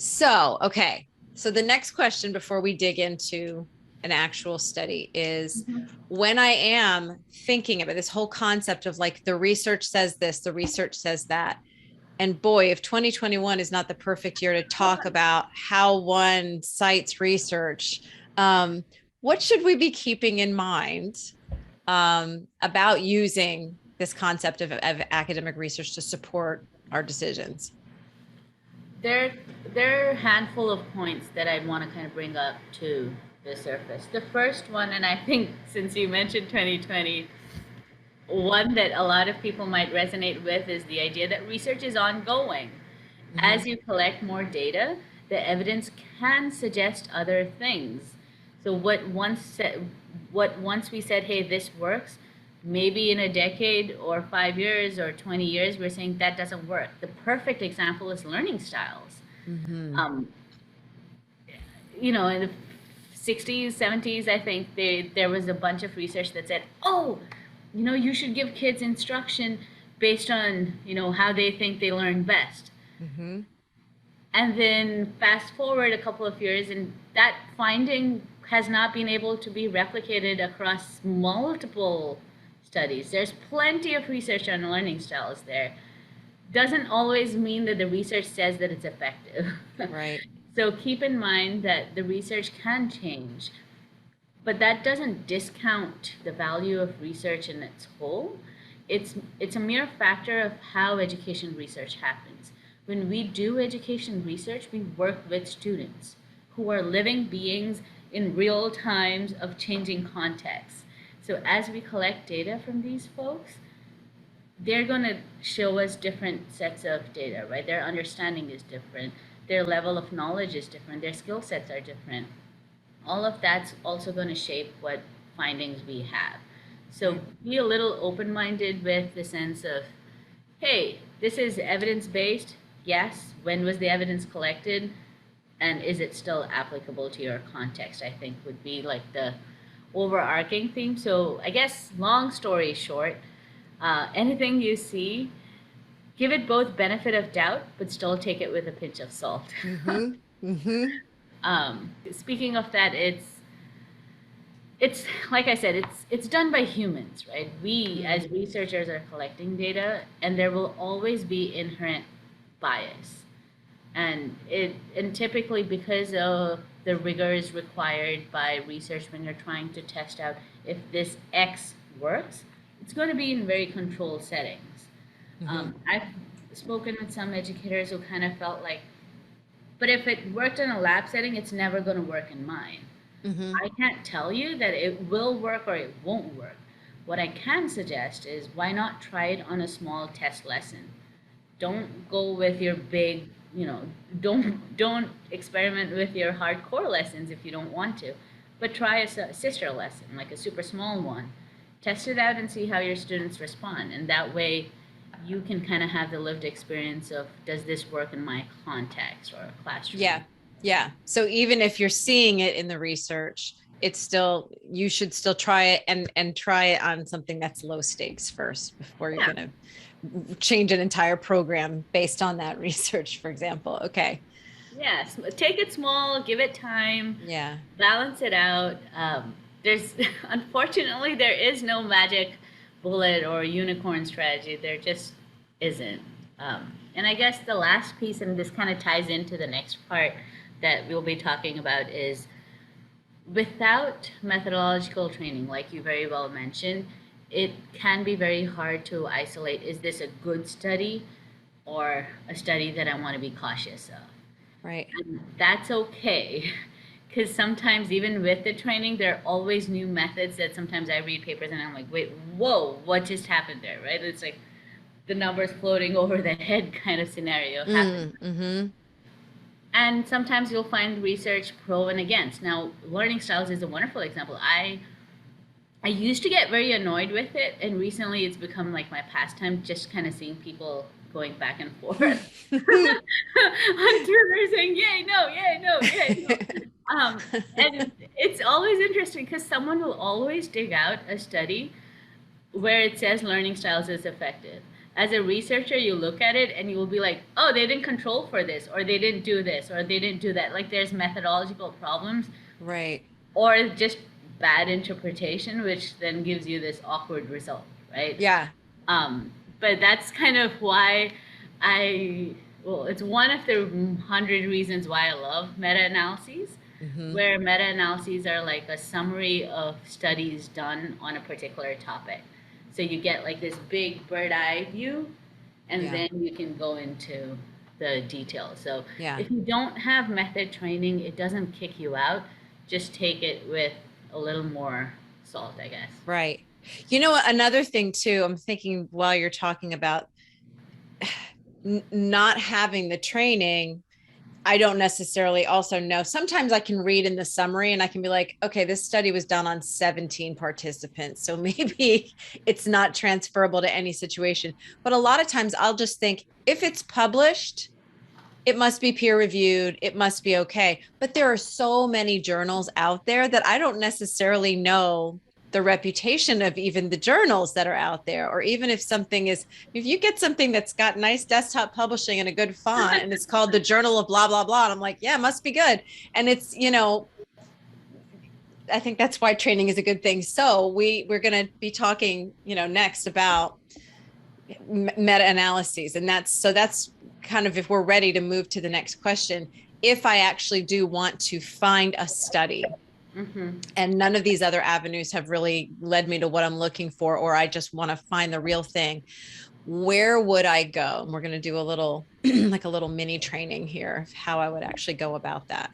So, okay. So the next question before we dig into an actual study is when I am thinking about this whole concept of like the research says this, the research says that. And boy, if 2021 is not the perfect year to talk about how one cites research, um, what should we be keeping in mind about using this concept of academic research to support our decisions? There, there are a handful of points that I want to kind of bring up to the surface. The first one, and I think since you mentioned 2020, one that a lot of people might resonate with is the idea that research is ongoing. As Mm-hmm. you collect more data, the evidence can suggest other things. So what once we said, hey, this works, maybe in a decade or 5 years or 20 years, we're saying that doesn't work. The perfect example is learning styles. Mm-hmm. Um, in the 60s, 70s, I think there was a bunch of research that said, oh, you should give kids instruction based on, how they think they learn best. Mm-hmm. And then fast forward a couple of years, and that finding has not been able to be replicated across multiple studies. There's plenty of research on learning styles there. Doesn't always mean that the research says that it's effective. Right. So keep in mind that the research can change, but that doesn't discount the value of research in its whole. It's a mere factor of how education research happens. When we do education research, we work with students who are living beings in real times of changing contexts. So as we collect data from these folks, they're going to show us different sets of data, right? Their understanding is different, their level of knowledge is different, their skill sets are different. All of that's also going to shape what findings we have. So Right. be a little open minded with the sense of, hey, this is evidence based. Yes. When was the evidence collected? And is it still applicable to your context? I think would be like the overarching theme. So I guess, long story short, anything you see, give it both benefit of doubt, but still take it with a pinch of salt. Mm-hmm. Mm-hmm. Speaking of that, it's like I said, it's done by humans, right? We Mm-hmm. as researchers are collecting data, and there will always be inherent bias, and typically because of the rigors required by research when you're trying to test out if this X works, it's going to be in very controlled settings. Mm-hmm. I've spoken with some educators who kind of felt like, but if it worked in a lab setting, it's never going to work in mine. Mm-hmm. I can't tell you that it will work or it won't work. What I can suggest is why not try it on a small test lesson? Don't go with your big, don't experiment with your hardcore lessons if you don't want to, but try a sister lesson, like a super small one. Test it out and see how your students respond, and that way you can kind of have the lived experience of does this work in my context or classroom. Yeah. Yeah. So even if you're seeing it in the research, it's still you should still try it and try it on something that's low stakes first before you're Yeah. going to change an entire program based on that research, for example. Okay. Yes, take it small, give it time, Yeah. balance it out. There's unfortunately there is no magic bullet or unicorn strategy. There just isn't. And I guess the last piece, and this kind of ties into the next part that we'll be talking about, is without methodological training, like you very well mentioned, it can be very hard to isolate, is this a good study or a study that I want to be cautious of? Right. And that's okay. Because sometimes, even with the training, there are always new methods that sometimes I read papers and I'm like, wait, whoa, what just happened there, right? It's like the numbers floating over the head kind of scenario happens. Mm-hmm. And sometimes you'll find research pro and against. Now, learning styles is a wonderful example. I used to get very annoyed with it, and recently it's become like my pastime, just kind of seeing people going back and forth on Twitter saying, "Yay, no, yay, no, yay, no." And it's always interesting because someone will always dig out a study where it says learning styles is effective. as a researcher, you look at it and you will be like, oh, they didn't control for this, or they didn't do this, or they didn't do that. Like there's methodological problems, Right. or just bad interpretation, which then gives you this awkward result, right? Yeah. But that's kind of why well, it's one of the 100 reasons why I love meta-analyses, Hmm. where meta-analyses are like a summary of studies done on a particular topic. So you get like this big bird eye view, and Yeah. then you can go into the details. So Yeah. if you don't have method training, it doesn't kick you out. Just take it with a little more salt, I guess. Right. You know what? Another thing too, I'm thinking while you're talking about not having the training, I don't necessarily also know. Sometimes I can read in the summary and I can be like, okay, this study was done on 17 participants. So maybe it's not transferable to any situation. But a lot of times I'll just think if it's published, it must be peer reviewed, it must be okay. But there are so many journals out there that I don't necessarily know the reputation of even the journals that are out there. Or even if something is, if you get something that's got nice desktop publishing and a good font and it's called the Journal of blah, blah, blah, and I'm like, yeah, it must be good. And it's, I think that's why training is a good thing. So we're going to be talking, next about meta-analyses, and that's kind of, if we're ready to move to the next question, if I actually do want to find a study Mm-hmm. and none of these other avenues have really led me to what I'm looking for, or I just want to find the real thing, where would I go? And we're going to do a little like a little mini training here of how I would actually go about that.